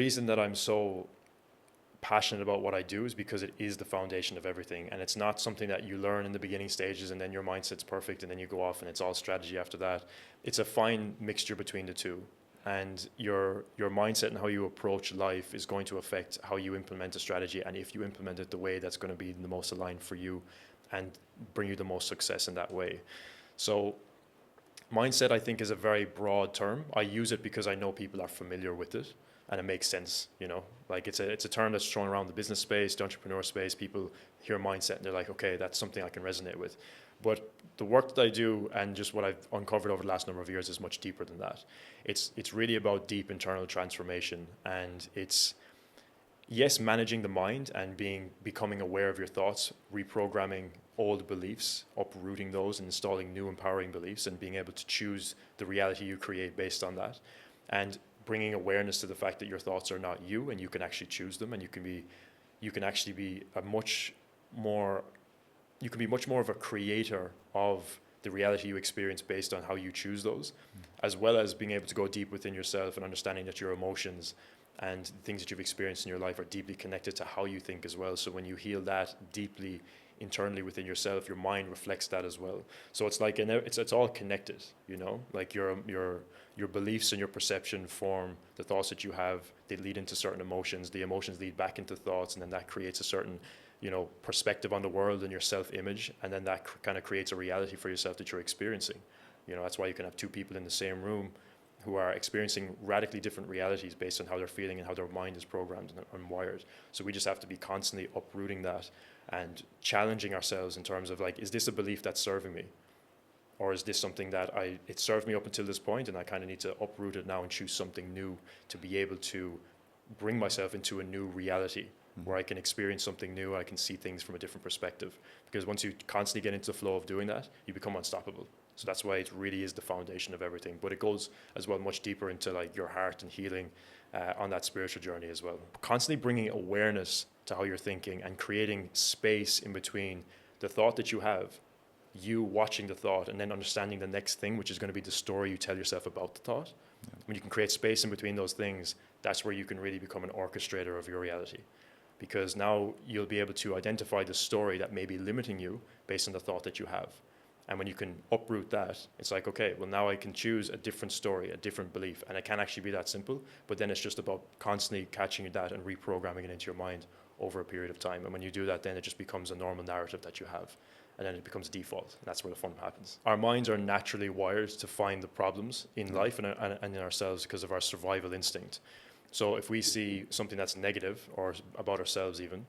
reason that I'm so passionate about what I do is because it is the foundation of everything, and it's not something that you learn in the beginning stages and then your mindset's perfect and then you go off and it's all strategy after that. It's a fine mixture between the two, and your mindset and how you approach life is going to affect how you implement a strategy, and if you implement it the way that's going to be the most aligned for you and bring you the most success in that way. So mindset, I think, is a very broad term. I use it because I know people are familiar with it and it makes sense, like it's a term that's thrown around the business space, the entrepreneur space. People hear mindset and they're like, okay, that's something I can resonate with. But the work that I do and just what I've uncovered over the last number of years is much deeper than that. It's really about deep internal transformation, and it's, yes, managing the mind and becoming aware of your thoughts, reprogramming old beliefs, uprooting those and installing new empowering beliefs, and being able to choose the reality you create based on that, and bringing awareness to the fact that your thoughts are not you and you can actually choose them, and you can actually be much more of a creator of the reality you experience based on how you choose those, as well as being able to go deep within yourself and understanding that your emotions and the things that you've experienced in your life are deeply connected to how you think as well. So when you heal that deeply internally within yourself, your mind reflects that as well. So it's like it's all connected, like your beliefs and your perception form the thoughts that you have. They lead into certain emotions. The emotions lead back into thoughts, and then that creates a certain perspective on the world and your self-image, and then that kind of creates a reality for yourself that you're experiencing. That's why you can have two people in the same room who are experiencing radically different realities based on how they're feeling and how their mind is programmed and wired. So we just have to be constantly uprooting that and challenging ourselves in terms of, like, is this a belief that's serving me? Or is this something that it served me up until this point and I kind of need to uproot it now and choose something new to be able to bring myself into a new reality where I can experience something new, I can see things from a different perspective. Because once you constantly get into the flow of doing that, you become unstoppable. So that's why it really is the foundation of everything. But it goes as well much deeper into like your heart and healing on that spiritual journey as well. Constantly bringing awareness to how you're thinking and creating space in between the thought that you have, you watching the thought, and then understanding the next thing, which is going to be the story you tell yourself about the thought. Yeah. When you can create space in between those things, that's where you can really become an orchestrator of your reality. Because now you'll be able to identify the story that may be limiting you based on the thought that you have. And when you can uproot that, it's like, okay, well, now I can choose a different story, a different belief. And it can actually be that simple, but then it's just about constantly catching that and reprogramming it into your mind over a period of time. And when you do that, then it just becomes a normal narrative that you have. And then it becomes default. And that's where the fun happens. Our minds are naturally wired to find the problems in life and in ourselves because of our survival instinct. So if we see something that's negative or about ourselves even,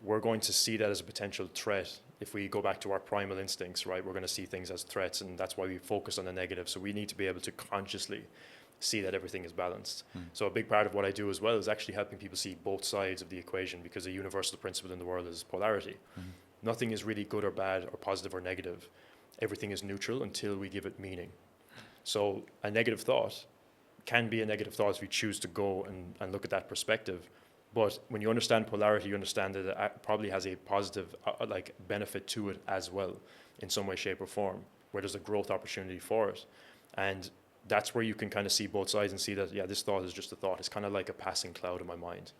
we're going to see that as a potential threat. If we go back to our primal instincts, right, we're going to see things as threats, and that's why we focus on the negative. So we need to be able to consciously see that everything is balanced. So a big part of what I do as well is actually helping people see both sides of the equation, because a universal principle in the world is polarity. Nothing is really good or bad or positive or negative. Everything is neutral until we give it meaning. So a negative thought can be a negative thought if you choose to go and look at that perspective. But when you understand polarity, you understand that it probably has a positive like benefit to it as well in some way, shape or form, where there's a growth opportunity for it. And that's where you can kind of see both sides and see that, yeah, this thought is just a thought. It's kind of like a passing cloud in my mind,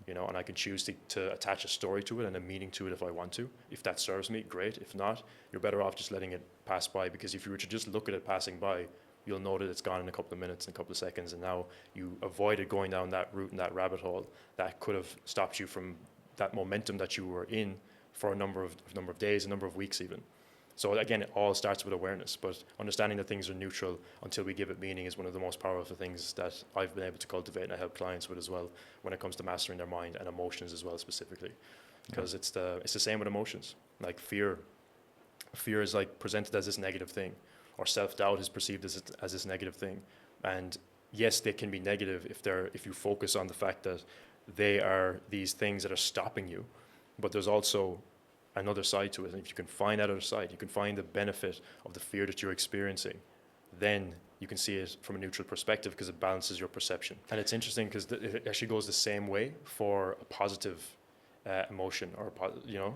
and I can choose to attach a story to it and a meaning to it if I want to. If that serves me, great. If not, you're better off just letting it pass by, because if you were to just look at it passing by, you'll know that it's gone in a couple of minutes, in a couple of seconds, and now you avoided going down that route and that rabbit hole that could have stopped you from that momentum that you were in for a number of days, a number of weeks even. So again, it all starts with awareness, but understanding that things are neutral until we give it meaning is one of the most powerful things that I've been able to cultivate and I help clients with as well when it comes to mastering their mind and emotions as well specifically. Because it's the same with emotions. Like fear is like presented as this negative thing, or self-doubt is perceived as this negative thing. And yes, they can be negative if you focus on the fact that they are these things that are stopping you, but there's also another side to it. And if you can find that other side, you can find the benefit of the fear that you're experiencing, then you can see it from a neutral perspective because it balances your perception. And it's interesting because it actually goes the same way for a positive emotion, or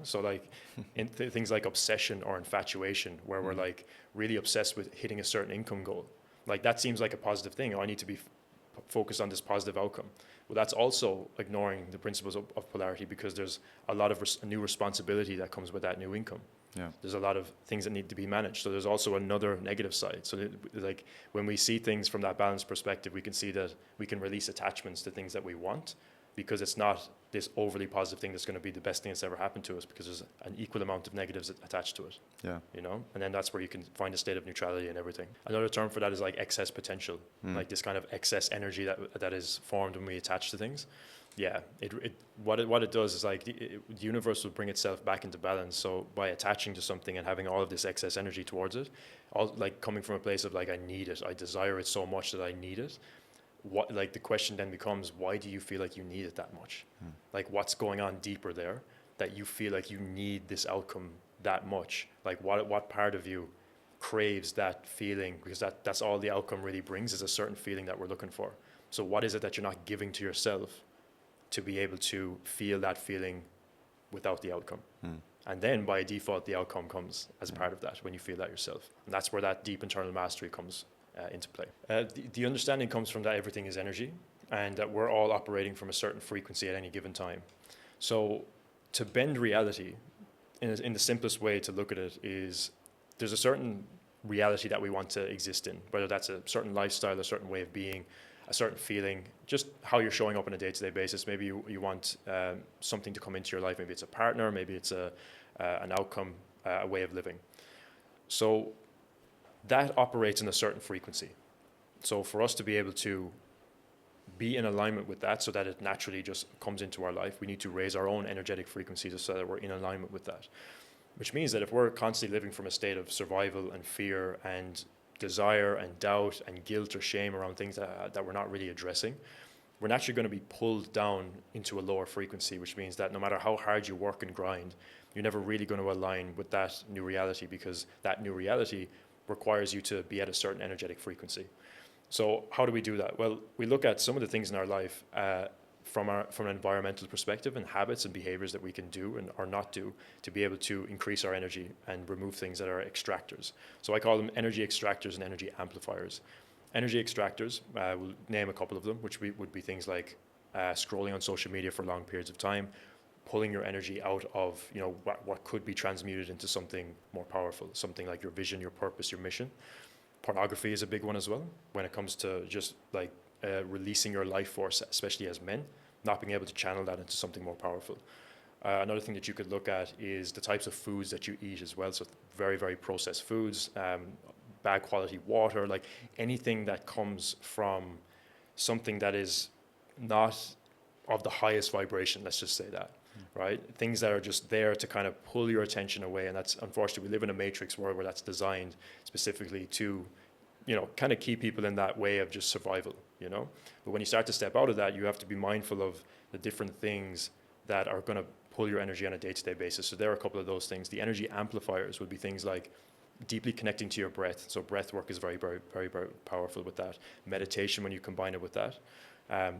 so like in things like obsession or infatuation, where we're like really obsessed with hitting a certain income goal. Like that seems like a positive thing. I need to be focused on this positive outcome. Well, that's also ignoring the principles of polarity, because there's a lot of new responsibility that comes with that new income. Yeah. There's a lot of things that need to be managed. So there's also another negative side. So like when we see things from that balanced perspective, we can see that we can release attachments to things that we want, because it's not this overly positive thing that's going to be the best thing that's ever happened to us, because there's an equal amount of negatives attached to it. Yeah. You know, and then that's where you can find a state of neutrality and everything. Another term for that is like excess potential, like this kind of excess energy that is formed when we attach to things. Yeah, what it does is like the universe will bring itself back into balance. So by attaching to something and having all of this excess energy towards it, all like coming from a place of like, I need it, I desire it so much that I need it. What, like, the question then becomes, why do you feel like you need it that much? Like, what's going on deeper there that you feel like you need this outcome that much? Like, what part of you craves that feeling? Because that's all the outcome really brings, is a certain feeling that we're looking for. So what is it that you're not giving to yourself to be able to feel that feeling without the outcome? And then by default, the outcome comes as part of that when you feel that yourself. And that's where that deep internal mastery comes into play. The understanding comes from that everything is energy, and that we're all operating from a certain frequency at any given time. So to bend reality, in the simplest way to look at it, is there's a certain reality that we want to exist in, whether that's a certain lifestyle, a certain way of being, a certain feeling, just how you're showing up on a day-to-day basis. Maybe you want something to come into your life. Maybe it's a partner, maybe it's an outcome, a way of living. So that operates in a certain frequency. So for us to be able to be in alignment with that, so that it naturally just comes into our life, we need to raise our own energetic frequency so that we're in alignment with that. Which means that if we're constantly living from a state of survival and fear and desire and doubt and guilt or shame around things that we're not really addressing, we're naturally going to be pulled down into a lower frequency, which means that no matter how hard you work and grind, you're never really going to align with that new reality, because that new reality requires you to be at a certain energetic frequency. So how do we do that? Well, we look at some of the things in our life from an environmental perspective, and habits and behaviors that we can do and or not do to be able to increase our energy and remove things that are extractors. So I call them energy extractors and energy amplifiers. Energy extractors, we'll name a couple of them, which would be things like scrolling on social media for long periods of time, pulling your energy out of what could be transmuted into something more powerful, something like your vision, your purpose, your mission. Pornography is a big one as well when it comes to just like releasing your life force, especially as men, not being able to channel that into something more powerful. Another thing that you could look at is the types of foods that you eat as well. So very, very processed foods, bad quality water, like anything that comes from something that is not of the highest vibration, let's just say that. Right? Things that are just there to kind of pull your attention away. And that's, unfortunately, we live in a matrix world where that's designed specifically to, kind of keep people in that way of just survival, But when you start to step out of that, you have to be mindful of the different things that are going to pull your energy on a day-to-day basis. So there are a couple of those things. The energy amplifiers would be things like deeply connecting to your breath. So breath work is very, very, very, very powerful with that. Meditation, when you combine it with that.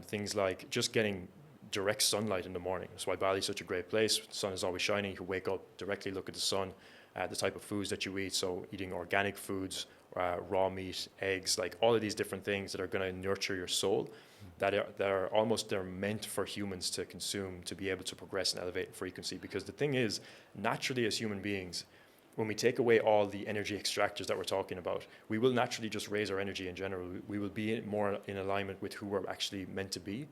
Things like just getting direct sunlight in the morning. That's why Bali is such a great place. The sun is always shining. You can wake up, directly look at the sun, the type of foods that you eat. So eating organic foods, raw meat, eggs, like all of these different things that are going to nurture your soul, that are meant for humans to consume, to be able to progress and elevate in frequency. Because the thing is, naturally as human beings, when we take away all the energy extractors that we're talking about, we will naturally just raise our energy in general. We will be more in alignment with who we're actually meant to be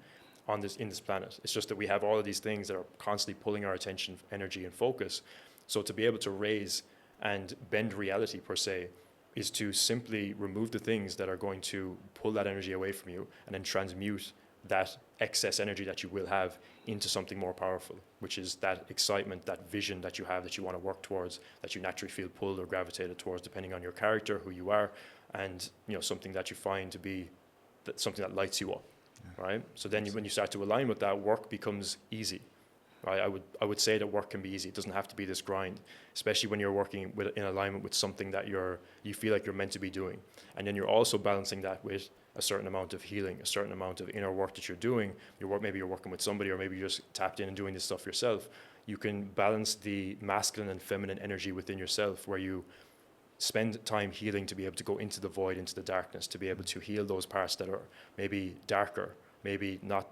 in this planet. It's just that we have all of these things that are constantly pulling our attention, energy, and focus. So to be able to raise and bend reality per se is to simply remove the things that are going to pull that energy away from you, and then transmute that excess energy that you will have into something more powerful, which is that excitement, that vision that you have, that you want to work towards, that you naturally feel pulled or gravitated towards, depending on your character, who you are, and something that you find to be something that lights you up. Right? So then when you start to align with that, work becomes easy. Right? I would say that work can be easy. It doesn't have to be this grind, especially when you're working in alignment with something that you feel like you're meant to be doing. And then you're also balancing that with a certain amount of healing, a certain amount of inner work that you're doing. Maybe you're working with somebody, or maybe you're just tapped in and doing this stuff yourself. You can balance the masculine and feminine energy within yourself, where you spend time healing to be able to go into the void, into the darkness, to be able to heal those parts that are maybe darker, maybe not,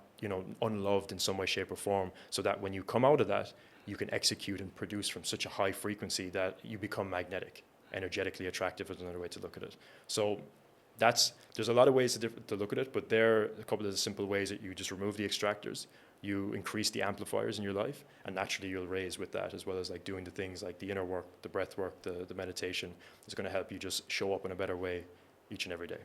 unloved in some way, shape, or form, so that when you come out of that, you can execute and produce from such a high frequency that you become magnetic, energetically attractive is another way to look at it. So there's a lot of ways to look at it, but there are a couple of the simple ways that you just remove the extractors, you increase the amplifiers in your life, and naturally you'll raise with that, as well as like doing the things like the inner work, the breath work, the meditation is going to help you just show up in a better way each and every day.